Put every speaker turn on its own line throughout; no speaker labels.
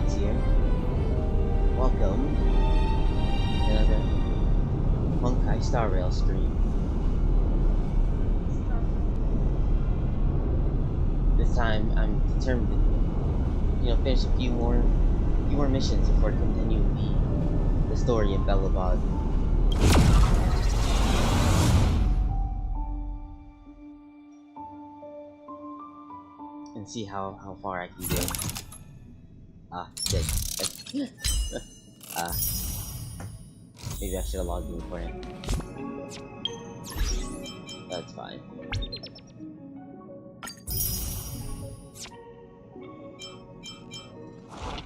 Jayconyz here. Welcome to another Honkai Star Rail stream. This time I'm determined to, finish a few more missions before continuing the story in Belobog. And see how far I can get. Shit. Maybe I should have logged in for it. That's fine.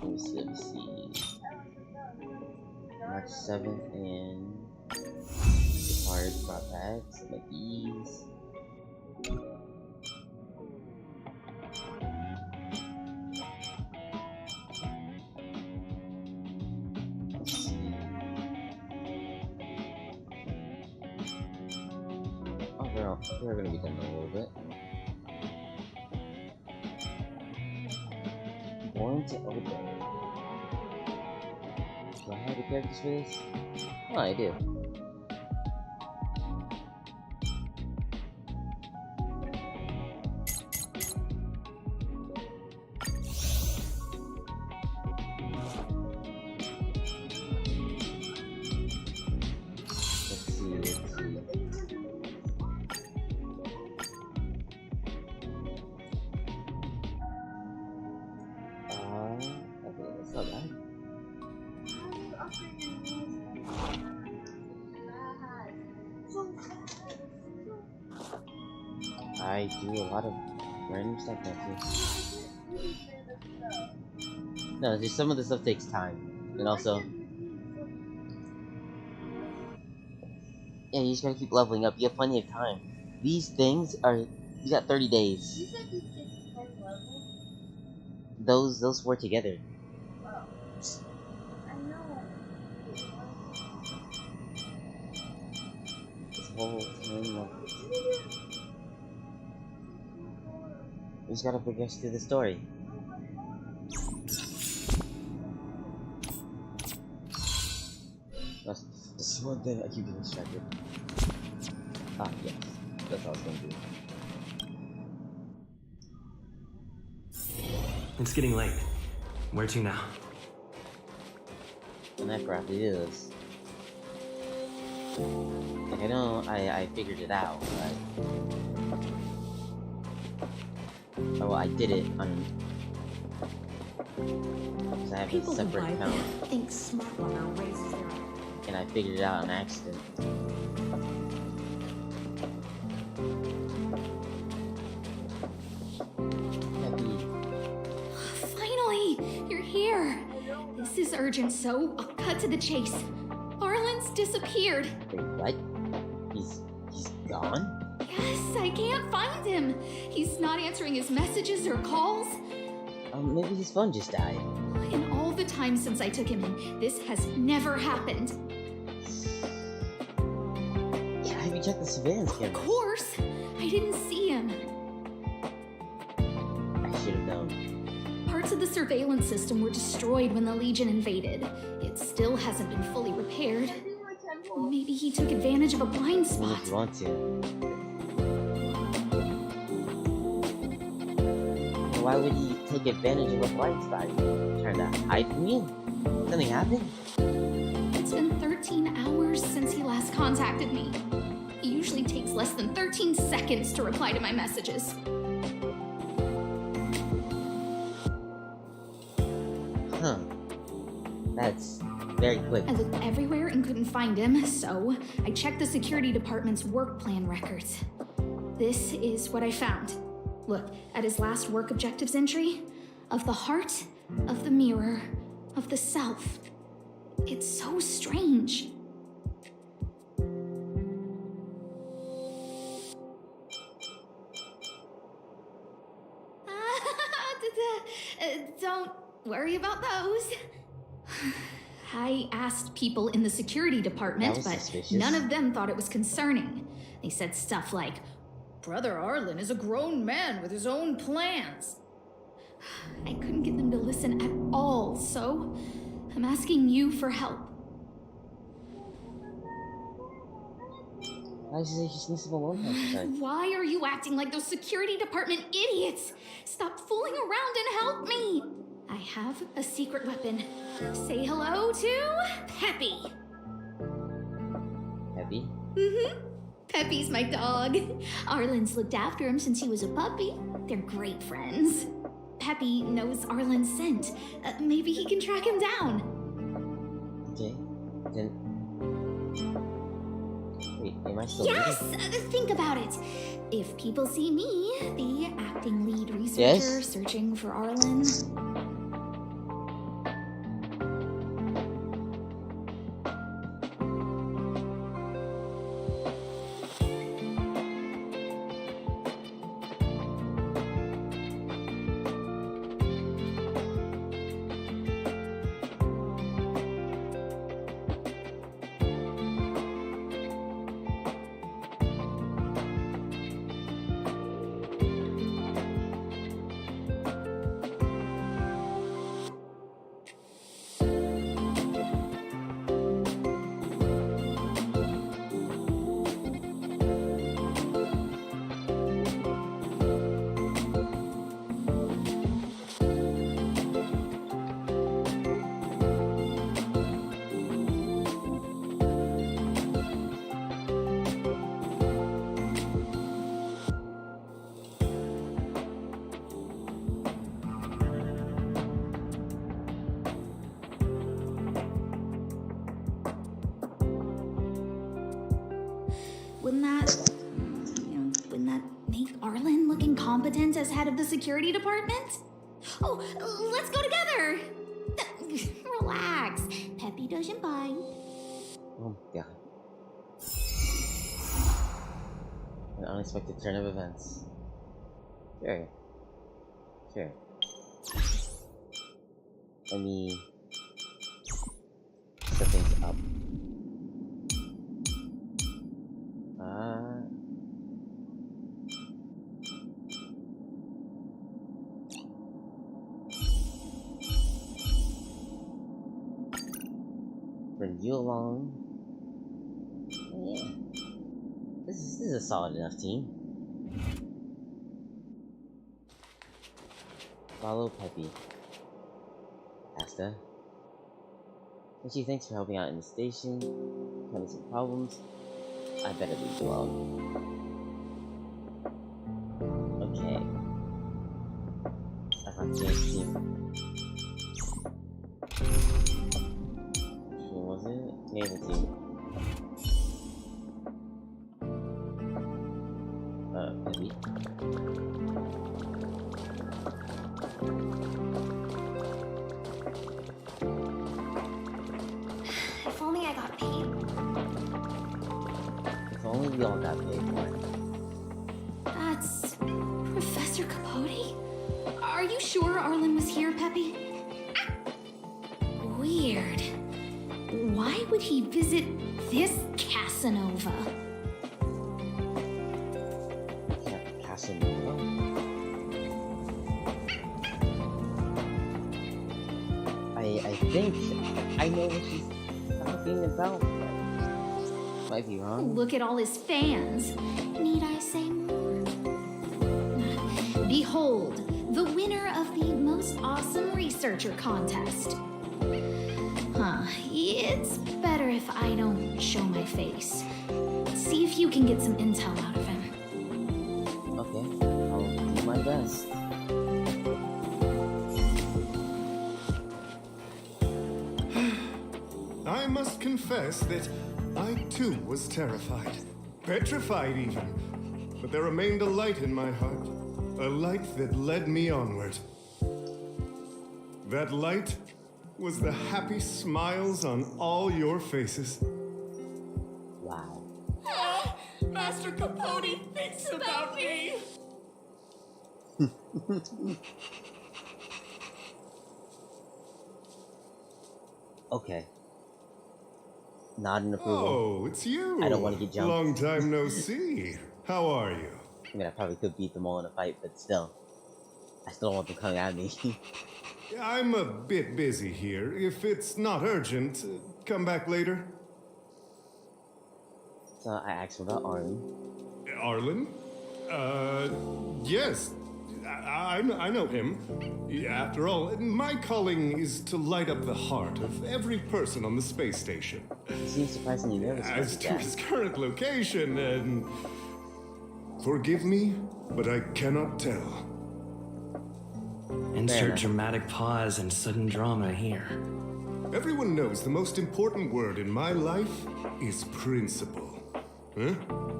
Let me see. March 7th and cards brought back some of these. We're gonna be done in a little bit. Born to obey. Do I have the characters for this? Oh, I do. I do a lot of random stuff now too. No, just some of the stuff takes time. And also, yeah, you just gotta keep leveling up. You have plenty of time. These things are, you got 30 days.
You said you just 10 levels?
Those 4 together.
Oh. I know.
This whole thing. We just gotta progress through the story. That's just one thing I keep getting distracted. Yes. That's all I was gonna do.
It's getting late. Where to now?
And that crap it is. Like, I know I figured it out, but... Oh, well, I did it on... Because I have a separate account.
Think smart one raises their own.
And I figured it out on accident.
Finally! You're here! This is urgent, so I'll cut to the chase. Arlen's disappeared.
Wait, what? He's gone?
Yes, I can't find him. He's not answering his messages or calls.
Maybe his phone just died.
In all the time since I took him in, this has never happened.
Yeah, have you checked the surveillance
Of
cameras?
course! I didn't see him.
I should have known.
Parts of the surveillance system were destroyed when the Legion invaded. It still hasn't been fully repaired. Maybe he took advantage of a blind spot.
If you want to. Why would he take advantage of a blind spot? Trying to hide from you? Something happened?
It's been 13 hours since he last contacted me. He usually takes less than 13 seconds to reply to my messages.
Huh. That's very quick.
I looked everywhere and couldn't find him, so I checked the security department's work plan records. This is what I found. Look at his last work objectives entry. Of the heart, of the mirror, of the self. It's so strange. Don't worry about those. I asked people in the security department, but
suspicious.
None of them thought it was concerning. They said stuff like, Brother Arlen is a grown man with his own plans. I couldn't get them to listen at all, so I'm asking you for help.
Why did you say she's listening alone half the time?
Why are you acting like those security department idiots? Stop fooling around and help me! I have a secret weapon. Say hello to Peppy.
Peppy?
Mm-hmm. Peppy's my dog. Arlen's looked after him since he was a puppy. They're great friends. Peppy knows Arlen's scent. Maybe he can track him down.
Okay. Then... Wait, am I still
Yes!
reading?
Think about it. If people see me, the acting lead researcher
Yes?
searching for Arlen... Wouldn't that make Arlen look incompetent as head of the security department? Oh, let's go together! Relax. Peppy doesn't bite.
Oh god. An unexpected turn of events. Sure. Sure. Let me set things up. Bring you along. Yeah. This is a solid enough team. Follow Peppy. Asta. Richie, thanks for helping out in the station. Having some problems. I better leave you alone. Okay. I found James' team. What was it? Naval team. Peppy.
If only I got paid.
If only we all got paid for it.
That's Professor Capote? Are you sure Arlen was here, Peppy? Weird. Why would he visit this Casanova?
Casanova? I think I know what she's talking about. Might be wrong.
Look at all his fans. Need I say more? Behold, the winner of the most awesome researcher contest. Huh, it's better if I don't show my face. See if you can get some intel out of him.
Okay, I'll do my best.
I must confess that I too was terrified. Petrified even. But there remained a light in my heart. A light that led me onward. That light was the happy smiles on all your faces.
Wow.
Master Capote thinks about me!
Okay. Nod in approval.
Oh, it's you.
I don't want to get jumped.
Long time no see. How are you?
I mean, I probably could beat them all in a fight, but still. I still don't want them coming at me.
I'm a bit busy here. If it's not urgent, come back later.
So I asked about Arlen.
Arlen? Yes. I know him. After all, my calling is to light up the heart of every person on the space station.
He seems surprisingly nervous.
As to his current location, and forgive me, but I cannot tell.
Insert dramatic pause and sudden drama here.
Everyone knows the most important word in my life is principle. Huh?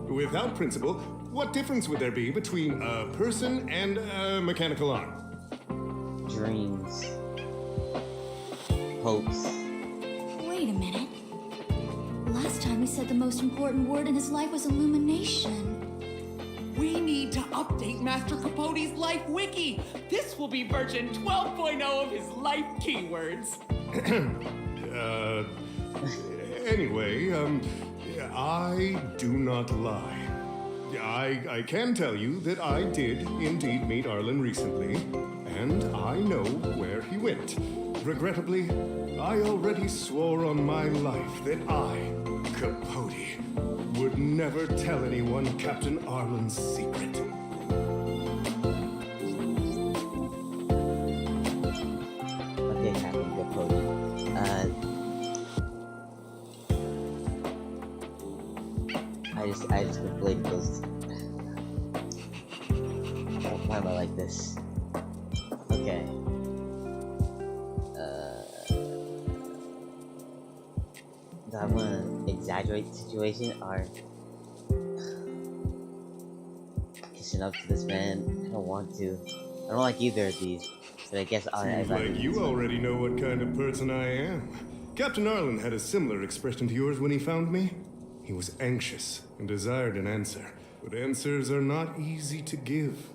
Without principle, what difference would there be between a person and a mechanical arm?
Dreams. Hopes.
Wait a minute. Last time he said the most important word in his life was illumination.
We need to update Master Capote's life wiki. This will be version 12.0 of his life keywords.
Anyway, I do not lie. I can tell you that I did indeed meet Arlen recently, and I know where he went. Regrettably, I already swore on my life that I, Capote, would never tell anyone Captain Arlen's secret.
Okay, Captain Capote. I just conflated those. Why am I like this? Okay. Do I want to exaggerate the situation or kissing up to this man? I don't want to. I don't like either of these, but I guess I'll.
Seems like you already know what kind of person I am. Captain Arlen had a similar expression to yours when he found me. He was anxious and desired an answer, but answers are not easy to give.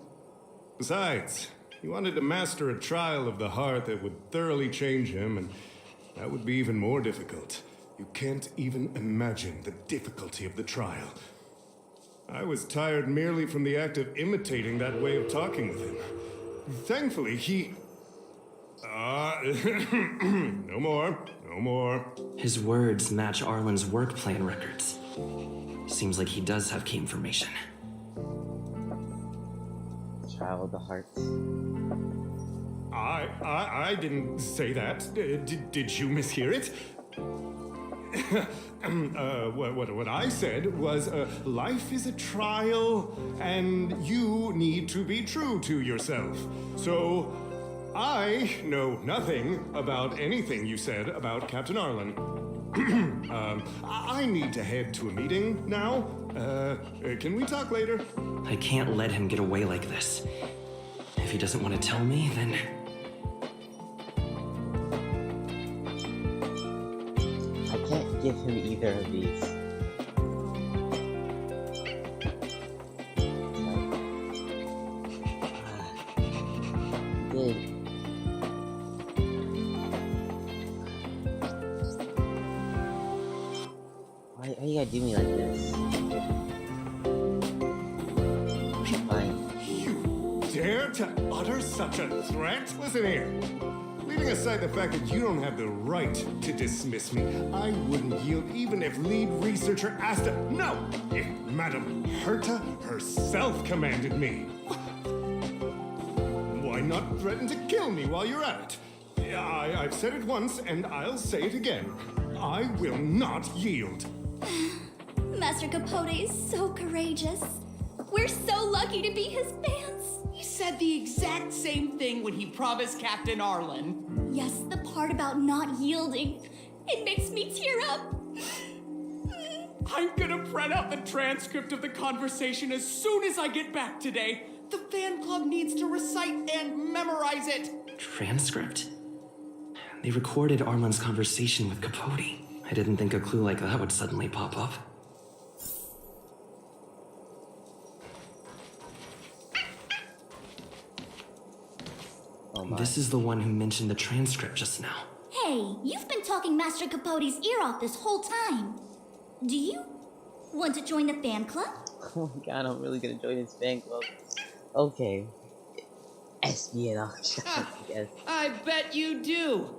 Besides, he wanted to master a trial of the heart that would thoroughly change him, and that would be even more difficult. You can't even imagine the difficulty of the trial. I was tired merely from the act of imitating that way of talking with him. Thankfully, he... no more. No more.
His words match Arlen's work plan records. Seems like he does have key information.
Trial of the heart.
I didn't say that. Did you mishear it? What I said was, life is a trial, and you need to be true to yourself. So, I know nothing about anything you said about Captain Arlen. I need to head to a meeting now. Can we talk later?
I can't let him get away like this. If he doesn't want to tell me, then...
I can't give him either of these. Did why you gotta do me like this? Fine.
You dare to utter such a threat? Listen here. Leaving aside the fact that you don't have the right to dismiss me, I wouldn't yield even if lead researcher Asta... No! If Madame Herta herself commanded me. Why not threaten to kill me while you're at it? I've said it once, and I'll say it again. I will not yield.
Master Capote is so courageous. We're so lucky to be his fans.
He said the exact same thing when he promised Captain Arlen.
Yes, the part about not yielding. It makes me tear up.
I'm gonna print out the transcript of the conversation as soon as I get back today. The fan club needs to recite and memorize it.
Transcript? They recorded Arlen's conversation with Capote. I didn't think a clue like that would suddenly pop up.
Oh my.
This is the one who mentioned the transcript just now.
Hey, you've been talking Master Capote's ear off this whole time. Do you want to join the fan club?
Oh my god, I'm really gonna join his fan club. Okay. Espionage. Yes.
I bet you do.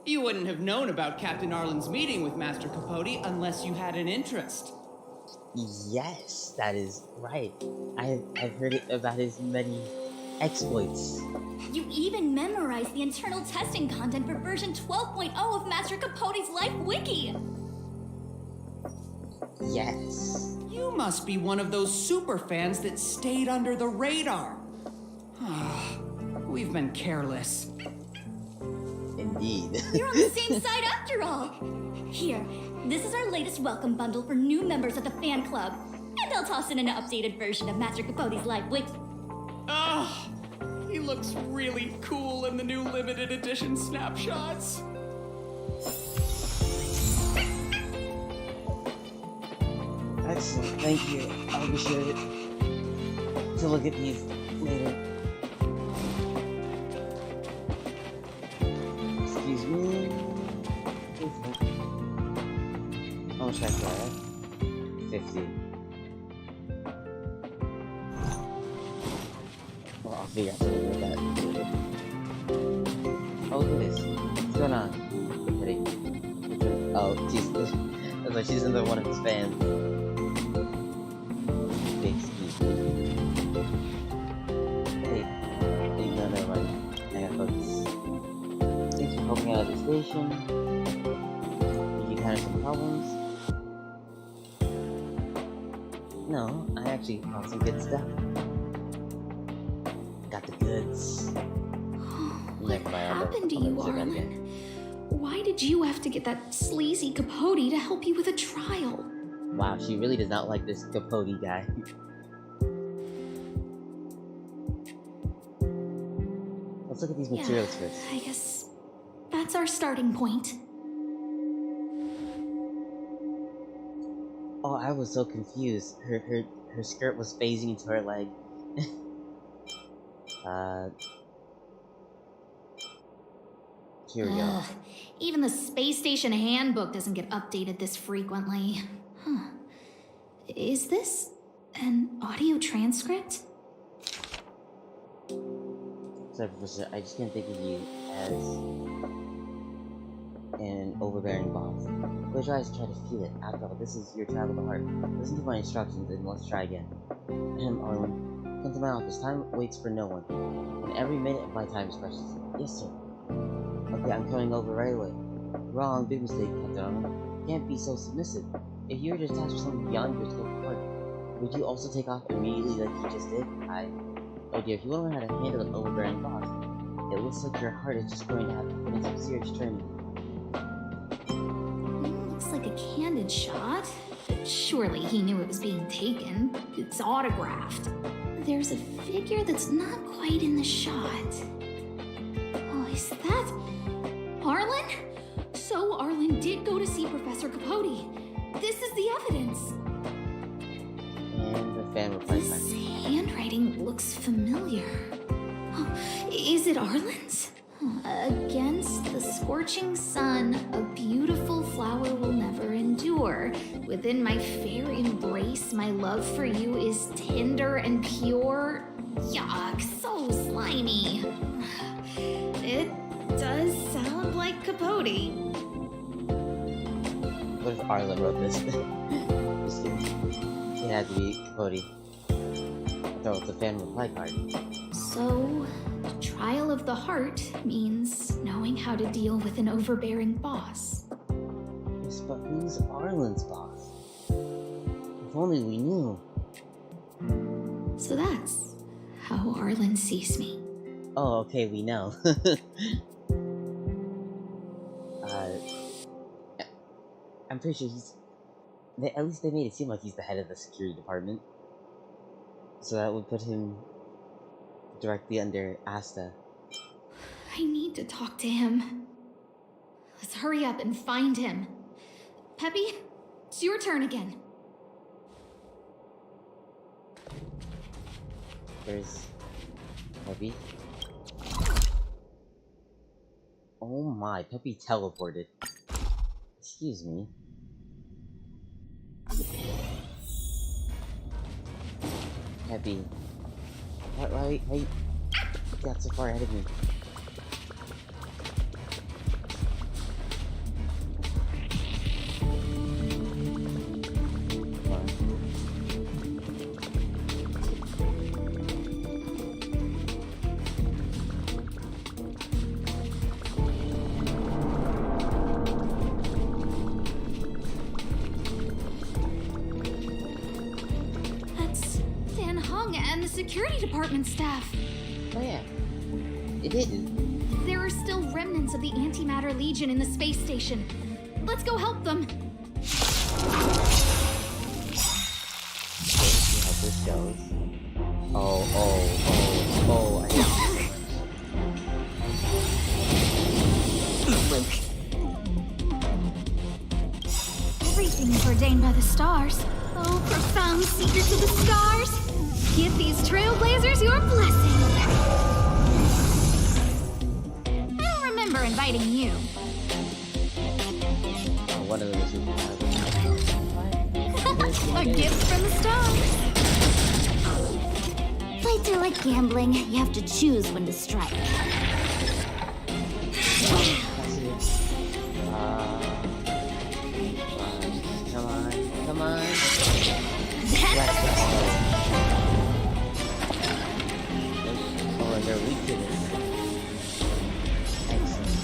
You wouldn't have known about Captain Arlen's meeting with Master Capote unless you had an interest.
Yes, that is right. I've heard it about his many exploits.
You even memorized the internal testing content for version 12.0 of Master Capote's Life Wiki!
Yes.
You must be one of those super fans that stayed under the radar. We've been careless.
Indeed.
You're on the same side after all! Here, this is our latest welcome bundle for new members of the fan club. And I'll toss in an updated version of Master Capote's Life Wiki.
Ah, he looks really cool in the new limited edition snapshots.
Excellent, thank you. I'll be sure to look at these later. Excuse me. How much can I have? 50. Well, I'll figure out something with that. Oh, look at this. What's going on? Ready? Oh, Jesus. That's like she's another one of his fans. Big excuse me. Hey, no, never mind. I gotta focus. Thanks for helping out at the station. Did you have some problems? No, I actually found some good stuff. Got the goods.
What happened to you, Arlen? Why did you have to get that sleazy Capote to help you with a trial?
Wow, she really does not like this Capote guy. Let's look at these materials first.
I guess that's our starting point.
Oh, I was so confused. Her skirt was phasing into her leg. Here we go.
Even the space station handbook doesn't get updated this frequently. Huh. Is this an audio transcript?
Sorry, Professor, I just can't think of you as an overbearing boss. Close your eyes and try to feel it. After all, this is your child of the heart. Listen to my instructions and let's try again. Arlen, come to my office. Time waits for no one. And every minute of my time is precious. Yes, sir. Okay, I'm coming over right away. Wrong, big mistake, Captain Arlen. Can't be so submissive. If you were to task for something beyond your scope of work, would you also take off immediately like you just did? Oh dear, if you want to learn how to handle an overbearing boss, it looks like your heart is just going to have to put in some serious training.
Looks like a candid shot. But surely he knew it was being taken. It's autographed. There's a figure that's not quite in the shot. Oh, is that Arlen? So Arlen did go to see Professor Capote. This is the evidence.
And the fan replies back.
This handwriting looks familiar. Oh, is it Arlen's? Against the scorching sun, a beautiful flower will never endure. Within my fair embrace, my love for you is tender and pure. Yuck, so slimy. It does sound like Capote.
What if Arlen wrote this? Just kidding. It had to be Capote. No, it's a fan reply card.
So, trial of the heart means knowing how to deal with an overbearing boss.
Yes, but who's Arlen's boss? If only we knew.
So that's how Arlen sees me.
Oh, okay, we know. I'm pretty sure at least they made it seem like he's the head of the security department. So that would put him directly under Asta.
I need to talk to him. Let's hurry up and find him. Peppy, it's your turn again.
There's Peppy. Oh my, Peppy teleported. Excuse me. Peppy. Wait. got so far ahead of me. Come on.
That's Dan Hung and the security department staff.
Oh yeah, it is.
There are still remnants of the Antimatter Legion in the space station. Let's go help them.
Let's see how this goes. Oh, I hate
Everything is ordained by the stars. Oh, profound seekers of the stars. Give these trailblazers your blessing. I don't remember inviting you.
Oh, one of them is
A gift from the stars.
Fights are like gambling. You have to choose when to strike.
Come on. Oh, and they're weak to this. Excellent.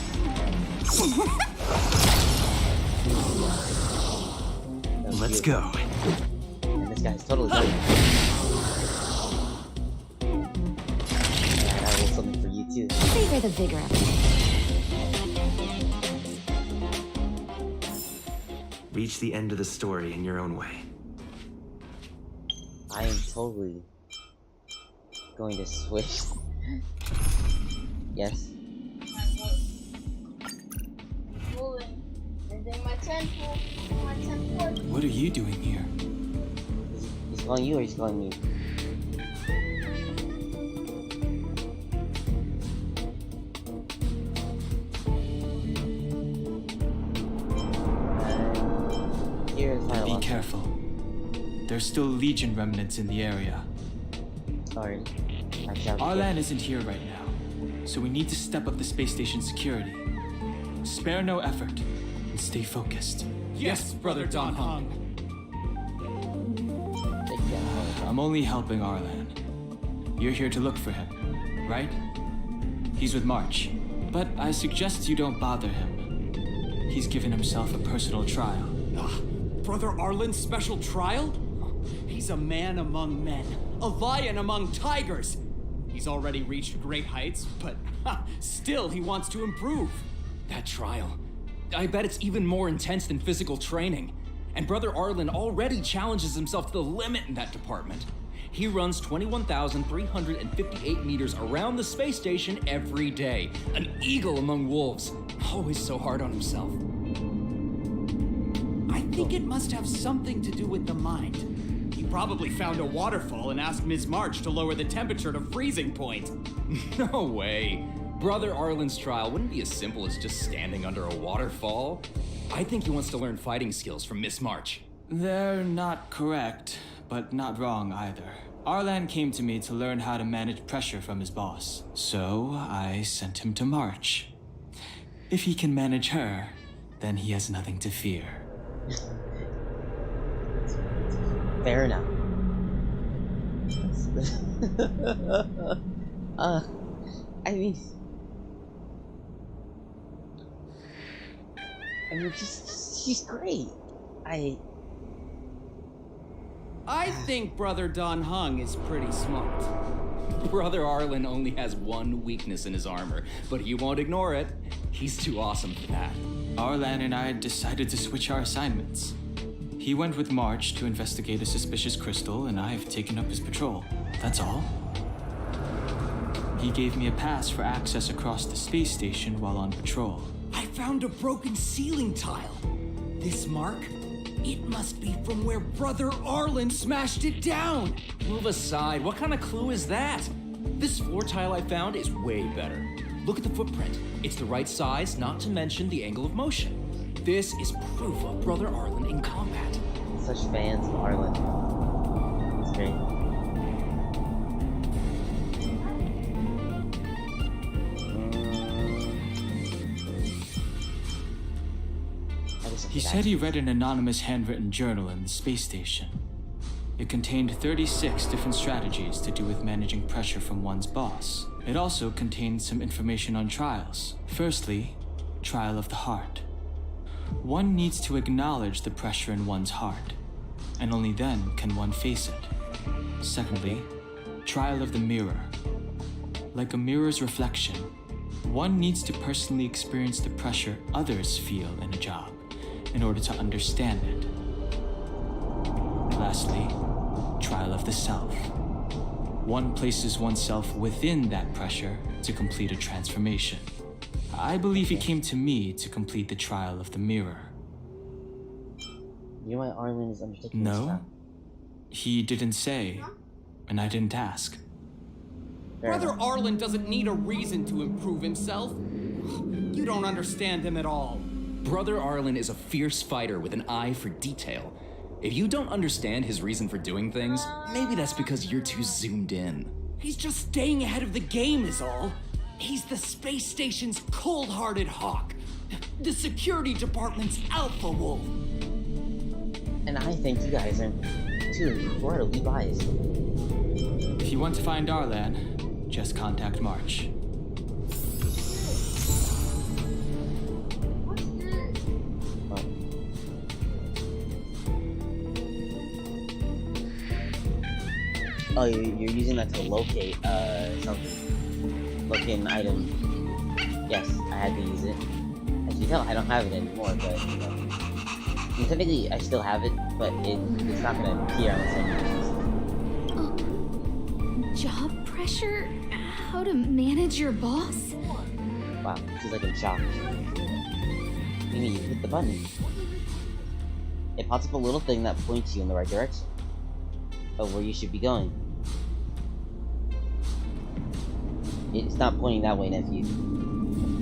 Let's go.
And this guy's totally done. Yeah, I will something for you too.
Savor the vigor of it.
Reach the end of the story in your own way.
I am totally going to switch. Yes.
Moving. Ending my 10 4.
What are you doing here?
He's calling you or he's calling me? Here's my
Be
loss.
careful. There's still Legion remnants in the area.
Sorry. I shall be
Arlan isn't here right now, so we need to step up the space station security. Spare no effort and stay focused.
Yes, Brother Don Hung.
Take that.
I'm only helping Arlan. You're here to look for him, right? He's with March, but I suggest you don't bother him. He's given himself a personal trial.
Brother Arlen's special trial? He's a man among men, a lion among tigers. He's already reached great heights, but still he wants to improve. That trial, I bet it's even more intense than physical training. And Brother Arlen already challenges himself to the limit in that department. He runs 21,358 meters around the space station every day. An eagle among wolves. Always so hard on himself. I think it must have something to do with the mind. He probably found a waterfall and asked Ms. March to lower the temperature to freezing point. No way. Brother Arlen's trial wouldn't be as simple as just standing under a waterfall. I think he wants to learn fighting skills from Miss March.
They're not correct, but not wrong either. Arlan came to me to learn how to manage pressure from his boss, so I sent him to March. If he can manage her, then he has nothing to fear.
Fair enough. I mean, she's great.
I think Brother Don Hung is pretty smart. Brother Arlen only has one weakness in his armor, but he won't ignore it. He's too awesome for that.
Arlan and I decided to switch our assignments. He went with March to investigate a suspicious crystal, and I've taken up his patrol. That's all. He gave me a pass for access across the space station while on patrol.
I found a broken ceiling tile. This mark? It must be from where Brother Arlen smashed it down. Move aside. What kind of clue is that? This floor tile I found is way better. Look at the footprint. It's the right size, not to mention the angle of motion. This is proof of Brother Arlen in combat.
Such fans of Arlen. It's great.
He said he read an anonymous handwritten journal in the space station. It contained 36 different strategies to do with managing pressure from one's boss. It also contained some information on trials. Firstly, trial of the heart. One needs to acknowledge the pressure in one's heart, and only then can one face it. Secondly, trial of the mirror. Like a mirror's reflection, one needs to personally experience the pressure others feel in a job in order to understand it. Lastly, trial of the self. One places oneself within that pressure to complete a transformation. I believe he came to me to complete the trial of the mirror.
You know why Arlen is undertaking this
No,
now?
he didn't say, and I didn't ask.
Fair
Brother
enough.
Arlen doesn't need a reason to improve himself. You don't understand him at all.
Brother Arlen is a fierce fighter with an eye for detail. If you don't understand his reason for doing things, maybe that's because you're too zoomed in.
He's just staying ahead of the game is all. He's the space station's cold-hearted hawk. The security department's alpha wolf.
And I think you guys are too incredibly biased.
If you want to find Arlan, just contact March.
What's this?
Oh, you're using that to locate something. Locate an item. Yes, I had to use it. As you tell, I don't have it anymore, but you know. I mean, technically, I still have it, but it's not gonna appear unless I use it.
Job pressure? How to manage your boss?
Wow, she's like in shock. You mean you hit the button? It pops up a little thing that points you in the right direction of where you should be going. It's not pointing that way, nephew.
It's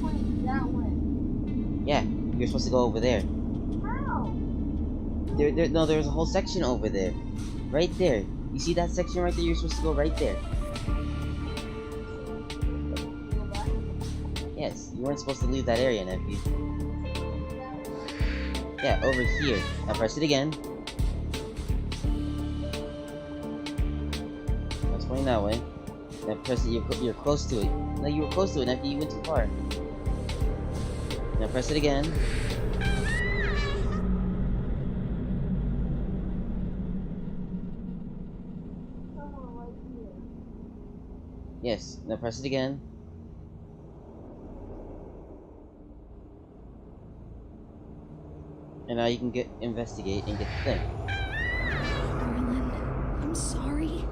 pointing that way.
Yeah, you're supposed to go over there.
How?
No, there's a whole section over there. Right there. You see that section right there? You're supposed to go right there.
Go back?
Yes, you weren't supposed to leave that area, nephew. Yeah, over here. Now press it again. Now it's pointing that way. Now press it, you're close to it. No, you were close to it, nephew, you went too far. Now press it again.
Someone right here.
Yes, now press it again. And now you can investigate and get the thing.
Arlen, I'm sorry.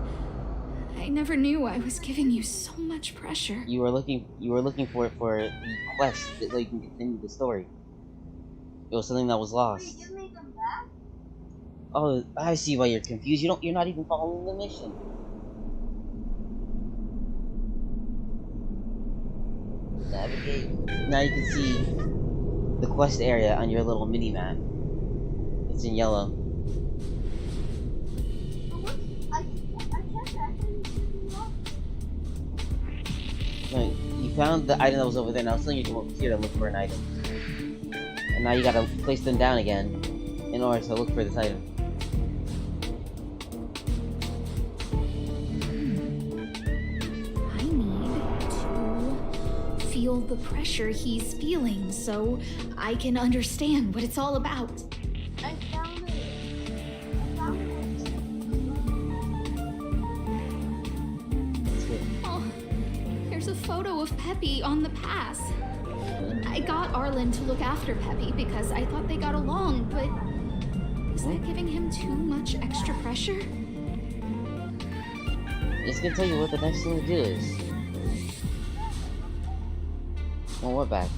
I never knew I was giving you so much pressure.
You were looking for it for the quest so you can continue the story. It was something that was
Wait,
lost.
just make them back?
Oh, I see why you're confused. You're not even following the mission. Navigate. Now you can see the quest area on your little mini map. It's in yellow.
But what? I checked that.
No, you found the item that was over there. Now it's telling you to come over here to look for an item. And now you gotta place them down again in order to look for this item.
I need to feel the pressure he's feeling so I can understand what it's all about.
I found it. I found it.
That's good.
Oh, there's a photo of Peppy on the pass. I got Arlen to look after Peppy because I thought they got along, but is that giving him too much extra pressure?
It's gonna tell you what the next thing to do is. Well, what back?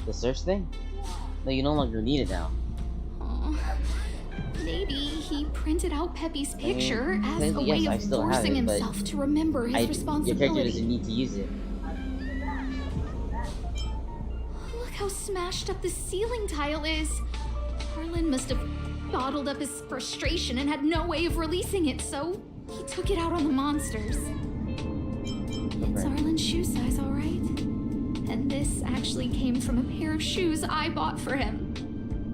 The search thing? No, you no longer need it now.
Oh, maybe he printed out Peppy's picture as a
yes,
way
I
of
still have
forcing
it, but
himself to remember his
Your character
responsibility.
doesn't need to use it.
Look how smashed up the ceiling tile is. Arlen must have bottled up his frustration and had no way of releasing it, so he took it out on the monsters. It's Arlen's shoe size, all right. And this actually came from a pair of shoes I bought for him.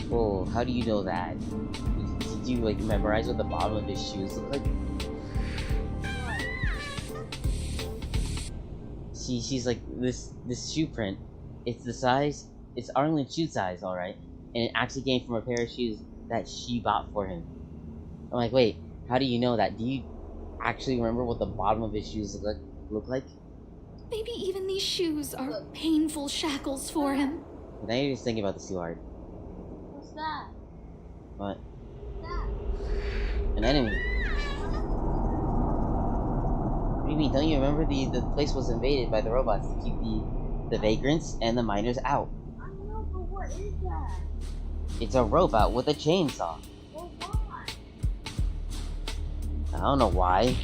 Whoa, how do you know that? Did you like memorize what the bottom of his shoes look like? She's like this shoe print. It's the size. It's Arlen's shoe size, all right, and it actually came from a pair of shoes that she bought for him. I'm like, wait, how do you know that? Do you actually remember what the bottom of his shoes look like?
Maybe even these shoes are painful shackles for him.
But now you're just thinking about this too hard.
What's that?
What?
What's that?
An enemy. What do you mean? Don't you remember the place was invaded by the robots to keep the vagrants and the miners out?
I don't know, but what is that?
It's a robot with a chainsaw.
Well, why?
I don't know why.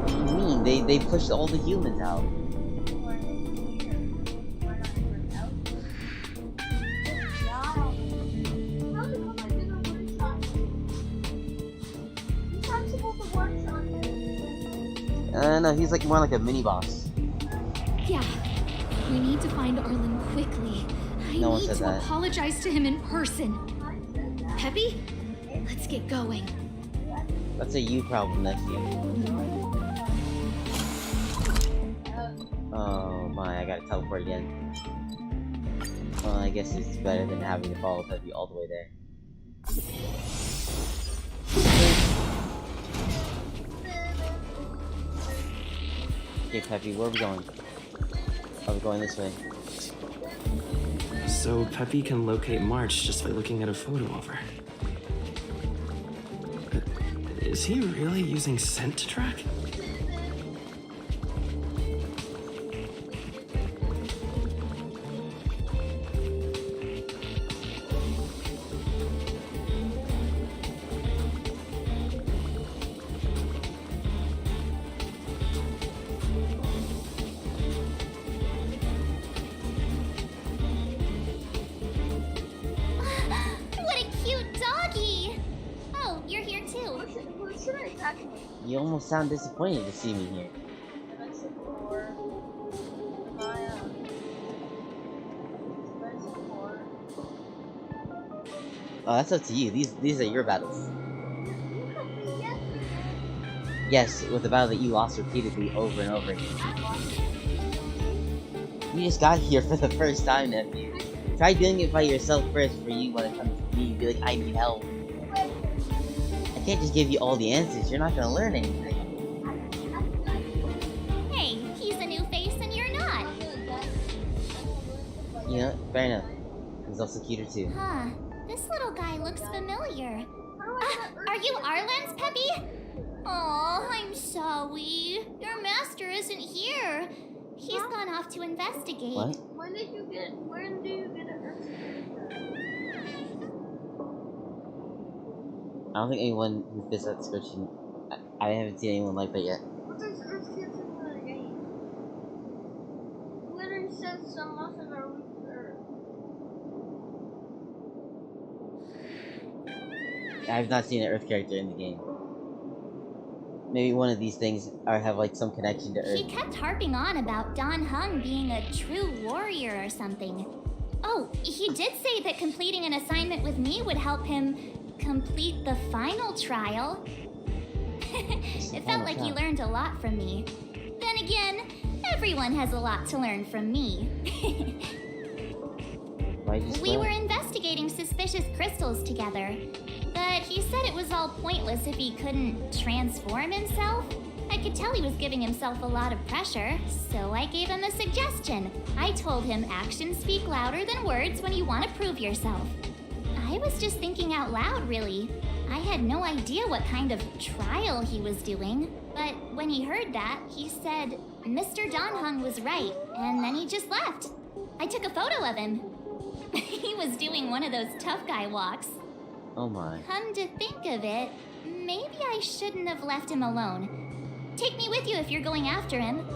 What do you mean? They pushed all the humans out.
Why are they here? Why not everyone else? Yeah. How did it come like in a one shot? He's not supposed to work on it.
No, he's like more like a mini boss.
Yeah. We need to find Arlen quickly.
No one
I need
said
to
that.
apologize to him in person. Peppy? Let's get going.
That's a you problem, nephew. Oh my, I gotta teleport again. Well, I guess it's better than having to follow Peppy all the way there. Okay, Peppy, where are we going? Are we going this way?
So Peppy can locate March just by looking at a photo of her. Is he really using scent to track?
What a cute doggy! Oh, you're here too.
What should I actually?
You almost sound disappointed to see me here.
Can I sit for? Am I for?
Oh, that's up to you. These are your battles.
You helped me yesterday.
Yes, with the battle that you lost repeatedly over and over again. You just got here for the first time, nephew. Try doing it by yourself first for you when it comes to me. Be like, I need help. I can't just give you all the answers. You're not gonna learn anything.
Hey, he's a new face and you're not.
You know, fair enough. He's also cuter too.
Huh. This little guy looks familiar. Are you Arlen's, Peppy? Oh, I'm sorry. Your master isn't here. He's gone off to investigate.
What?
When do you get an earth?
I don't think anyone who fits that description. I haven't seen anyone like that yet.
What does earth get in the game? It literally says some muscles are weak to earth.
I've not seen an Earth character in the game. Maybe one of these things have like some connection to
He
Earth.
kept harping on about Don Hung being a true warrior or something. Oh, he did say that completing an assignment with me would help him complete the final trial. It felt like he learned a lot from me. Then again, everyone has a lot to learn from me.
Why'd you
We
swear?
were investigating suspicious crystals together, but he said it was all pointless if he couldn't transform himself. I could tell he was giving himself a lot of pressure, so I gave him a suggestion. I told him actions speak louder than words when you want to prove yourself. I was just thinking out loud, really. I had no idea what kind of trial he was doing, but when he heard that, he said Mr. Don Hung was right, and then he just left. I took a photo of him. He was doing one of those tough guy walks.
Oh my.
Come to think of it, maybe I shouldn't have left him alone. Take me with you if you're going after him.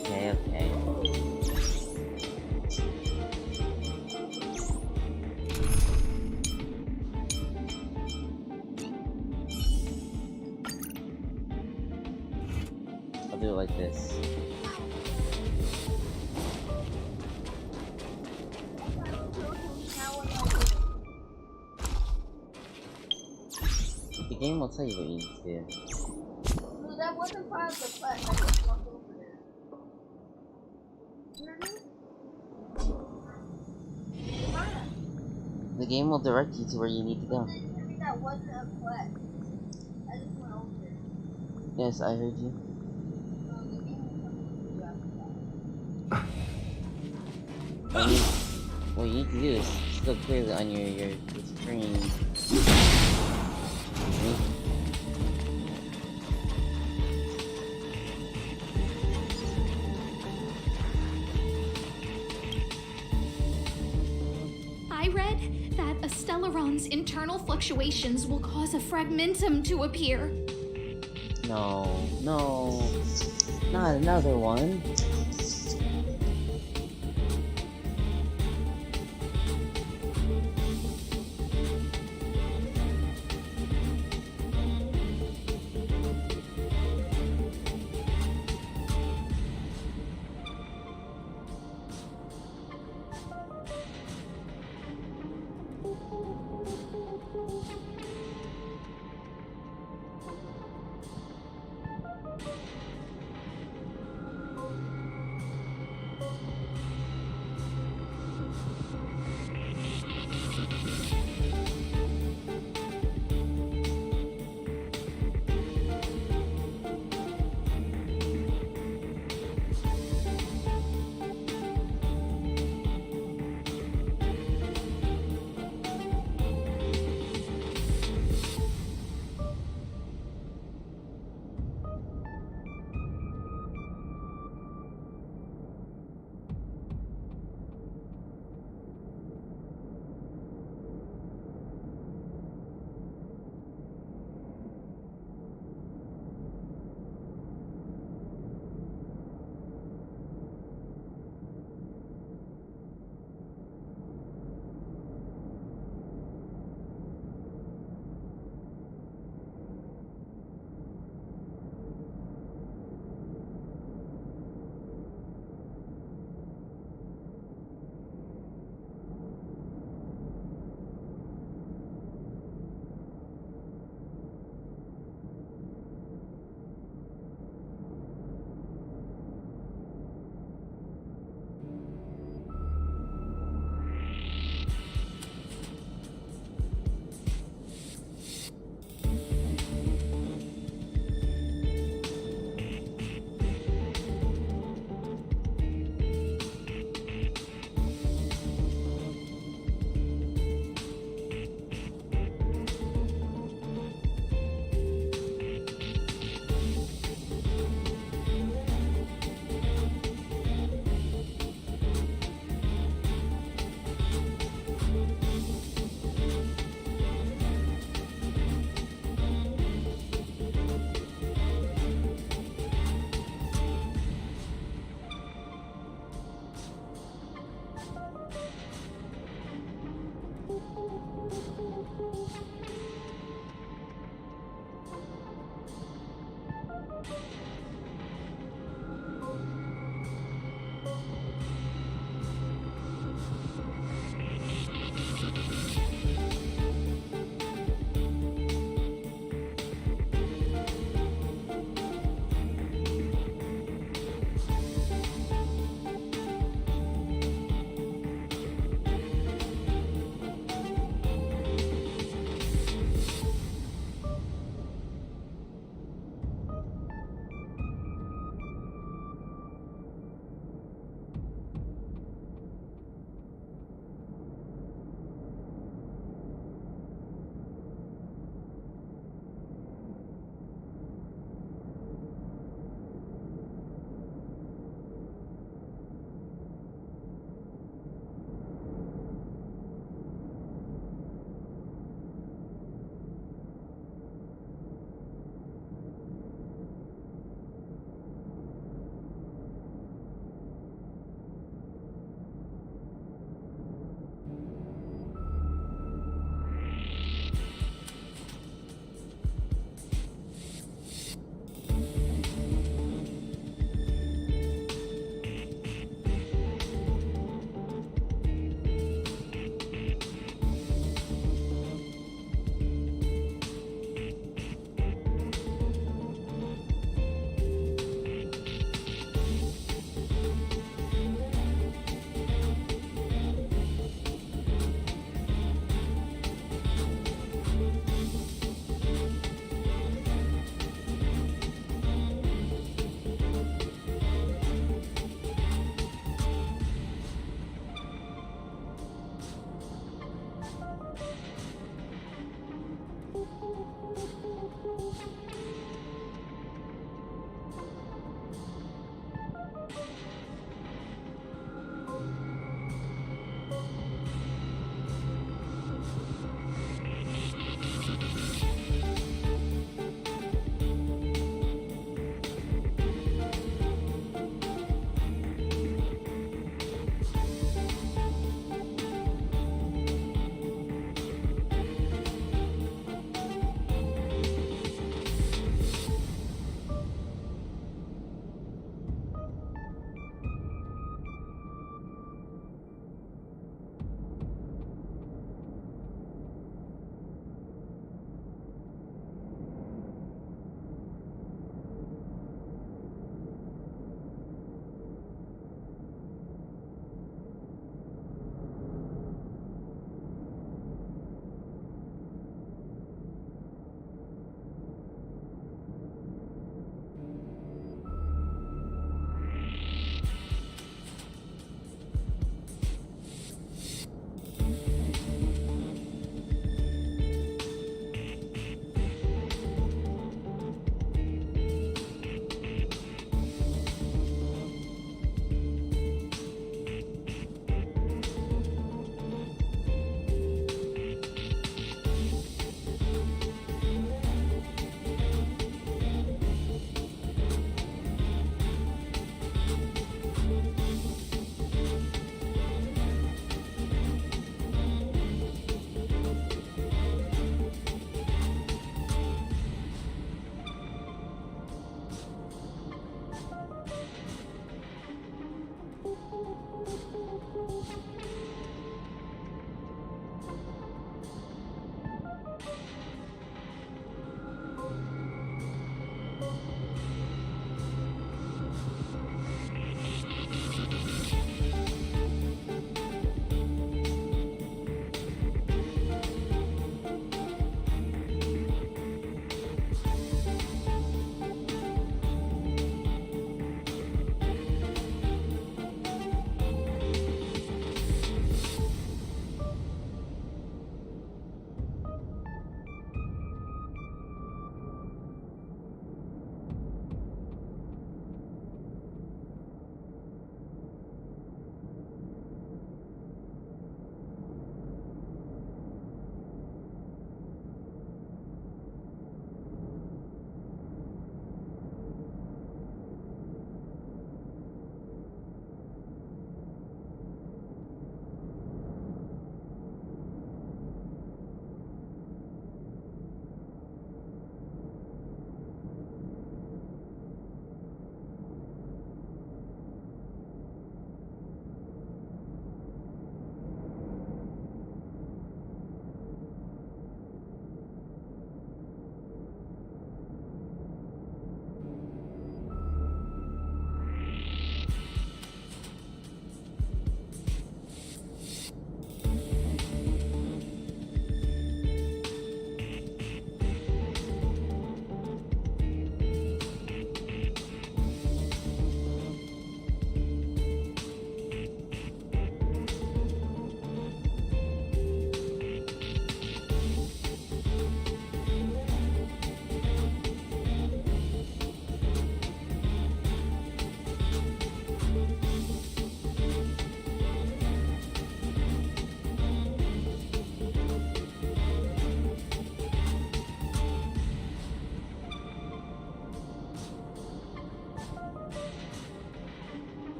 Okay. I'll do it like this. The game will tell you what you need to do.
No, that wasn't part of the quest. I just walked over there.
The game will direct you to where you need to go.
That wasn't a quest. I just went over there.
Yes, I heard you.
No, the game was
What you need to do is still clearly on your screen.
I read that a Stellaron's internal fluctuations will cause a fragmentum to appear.
No, not another one.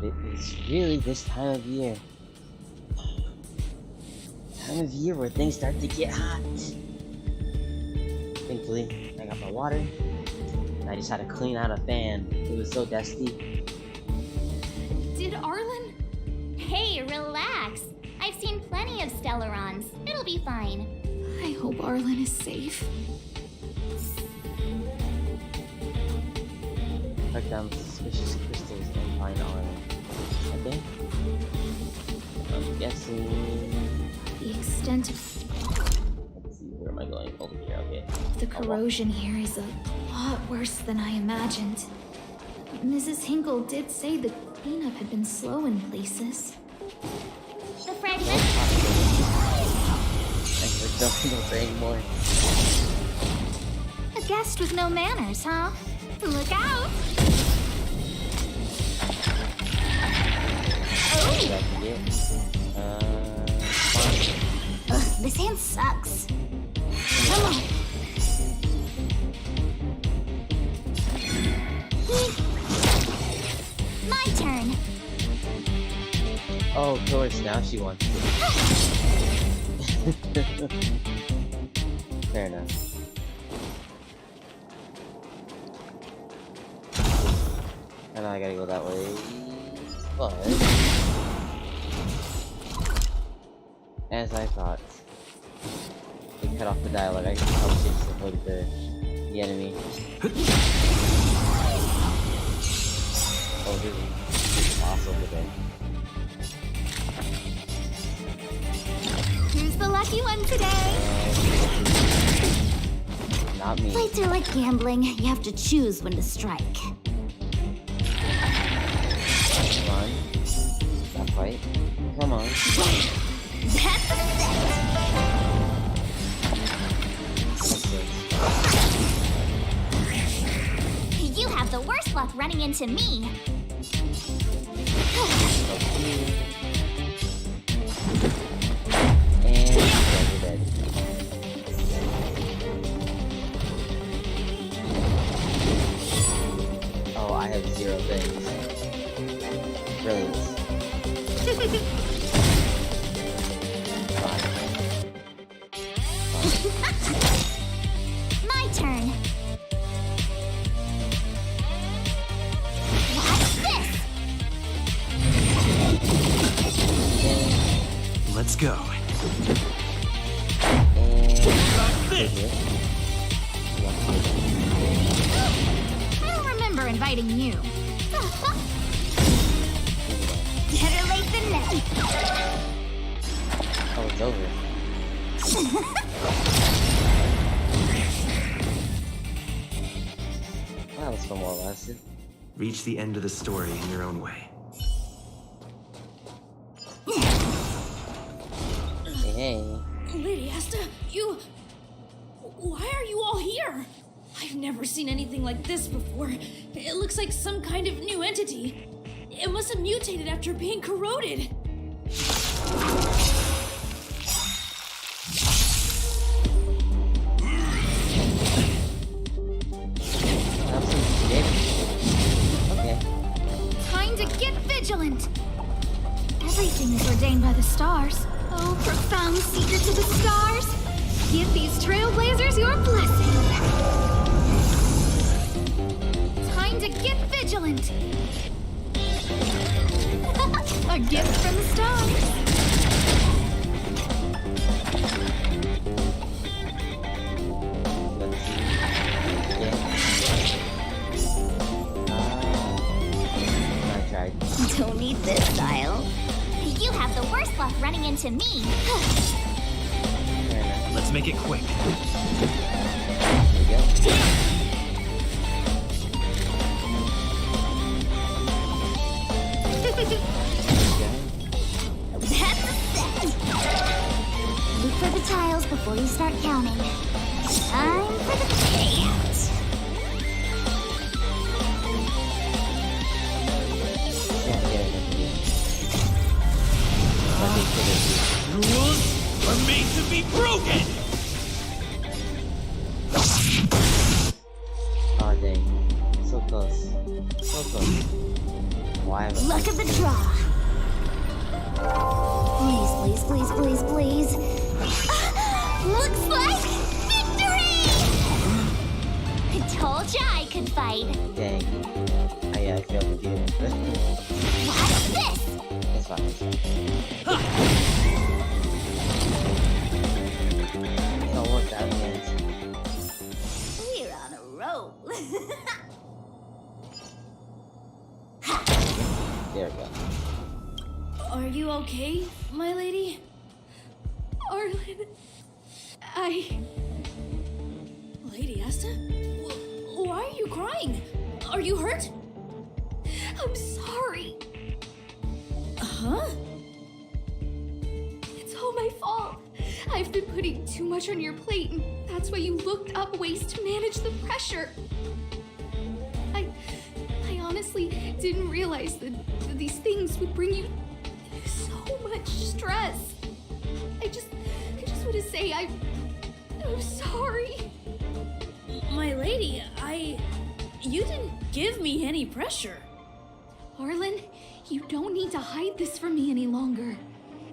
but it is really this time of year. Time of year where things start to get hot. Thankfully, I got my water, and I just had to clean out a fan. It was so dusty.
Did Arlen?
Hey, relax. I've seen plenty of Stellarons. It'll be fine.
I hope Arlen is safe.
Track down suspicious crystals and find Arlen. Okay? I'm guessing...
The extent of
Let's see, where am I going? Over here, okay.
the corrosion here is a lot worse than I imagined. Mrs. Hinkle did say the cleanup had been slow in places.
The fragment.
I don't know anymore.
A guest with no manners, huh? Look out!
What I can get? Fine.
Ugh, this hand sucks. Come on. My turn.
Oh, of course, now she wants to. Fair enough. I know I gotta go that way, but... as I thought, they cut off the dialogue. I probably should just avoid the enemy. Oh, this is awesome today.
Who's the lucky one today?
Not me.
Fights are like gambling. You have to choose when to strike.
Come on. Stop fight. Come on.
That's a set. You have the worst luck running into me.
And you're dead. Oh, I have 0 things. Brilliant.
My turn. What's this?
Let's go.
I don't remember inviting you. Better late than never.
Oh, it's over. That was fun while it lasted.
Reach the end of the story in your own way.
Hey.
Lady Asta, you... Why are you all here? I've never seen anything like this before. It looks like some kind of new entity. It must have mutated after being corroded.
Okay.
Time to get vigilant! Everything is ordained by the stars. Oh, profound secret to the stars! Give these trailblazers your blessing! Time to get vigilant! A gift from the stars!
Let's see. I tried.
Don't need this style. You have the worst luck running into me.
Fair enough.
Let's make it quick.
There we go.
That's a set. Look for the tiles before you start counting. Time for the payout.
Can't get it.
Rules are made to be broken!
Aw, dang. So close. So close. why I'm
Luck of the draw. Please, please, please, please, please. Looks like victory! I told ya I could fight.
Dang. I failed to do it.
What's this?
It's fine. It's all worked out, guys.
We're on a roll.
There we go.
Are you okay, my lady? Arlen, Lady Asta? Why are you crying? Are you hurt?
I'm sorry.
Huh?
It's all my fault. I've been putting too much on your plate, and that's why you looked up ways to manage the pressure. I honestly didn't realize that these things would bring you so much stress. I just want to say I'm sorry.
My lady, you didn't give me any pressure.
Arlen, you don't need to hide this from me any longer.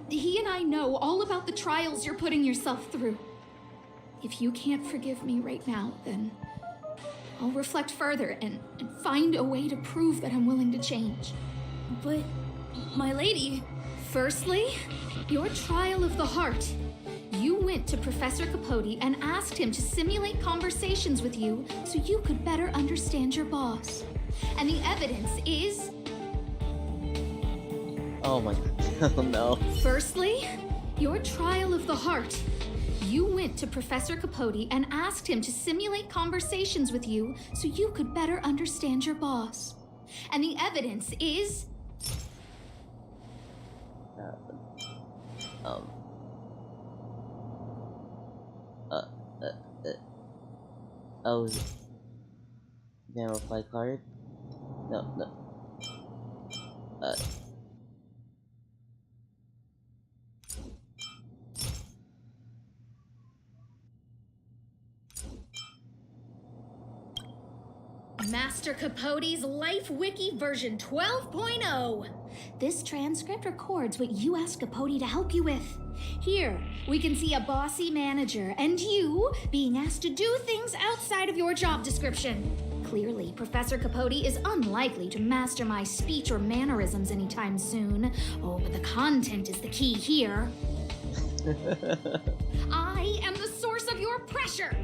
He and I know all about the trials you're putting yourself through. If you can't forgive me right now, then I'll reflect further and find a way to prove that I'm willing to change.
But, my lady...
Firstly, your trial of the heart. You went to Professor Capote and asked him to simulate conversations with you so you could better understand your boss. And the evidence is...
Oh my god. Oh no.
Firstly, your trial of the heart. You went to Professor Capote and asked him to simulate conversations with you so you could better understand your boss. And the evidence is...
Oh, can I reply card? No.
Master Capote's Life Wiki version 12.0. This transcript records what you asked Capote to help you with. Here, we can see a bossy manager and you being asked to do things outside of your job description. Clearly, Professor Capote is unlikely to master my speech or mannerisms anytime soon. Oh, but the content is the key here. I am the source of your pressure.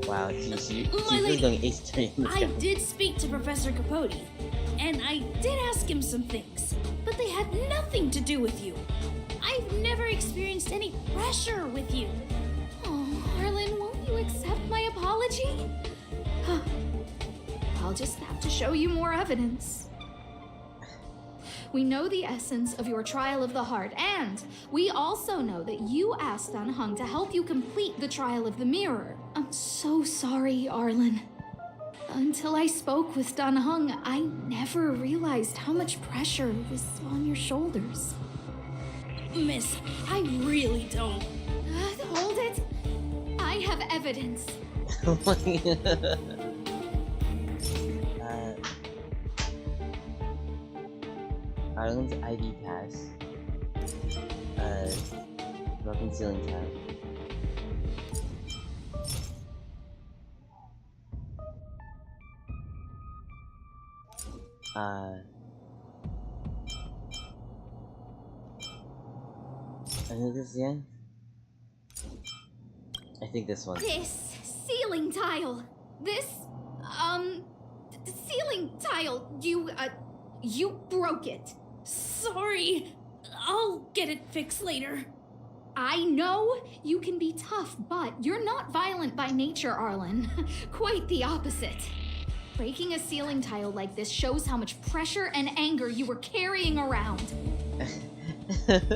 Wow, she's really going ace attorney in this
I
guy.
did speak to Professor Capote, and I did ask him some things, but they had nothing to do with you. I've never experienced any pressure with you.
Oh, Arlen, won't you accept my apology? I'll just have to show you more evidence. We know the essence of your trial of the heart, and we also know that you asked Dan Heng to help you complete the trial of the mirror. I'm so sorry, Arlen. Until I spoke with Dan Heng, I never realized how much pressure was on your shoulders.
Miss, I really don't.
Hold it. I have evidence.
Arlen's ID pass. Broken ceiling tile. I think this is the end. I think this one.
This ceiling tile. This, ceiling tile. You broke it.
Sorry. I'll get it fixed later.
I know you can be tough, but you're not violent by nature, Arlen. Quite the opposite. Breaking a ceiling tile like this shows how much pressure and anger you were carrying around.
He's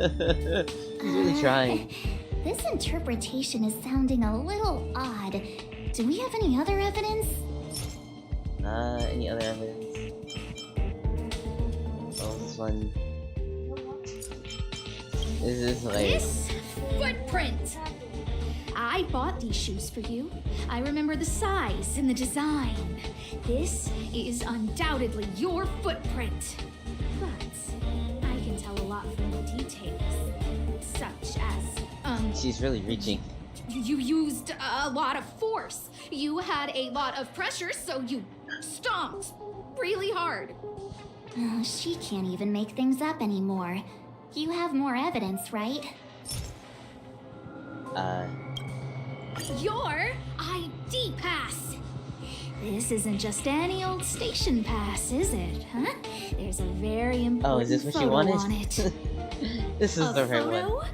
really trying.
This interpretation is sounding a little odd. Do we have any other evidence?
Any other evidence? Oh, this one. This is like...
This footprint. I bought these shoes for you. I remember the size and the design. This is undoubtedly your footprint. But I can tell a lot from the details, such as,
She's really reaching.
you used a lot of force. You had a lot of pressure, so you stomped really hard.
Oh, she can't even make things up anymore. You have more evidence, right?
Your ID pass. This isn't just any old station pass, is it? Huh? There's a very important
Oh, is this what she
photo
wanted?
on it.
This is
A
the right
photo
one.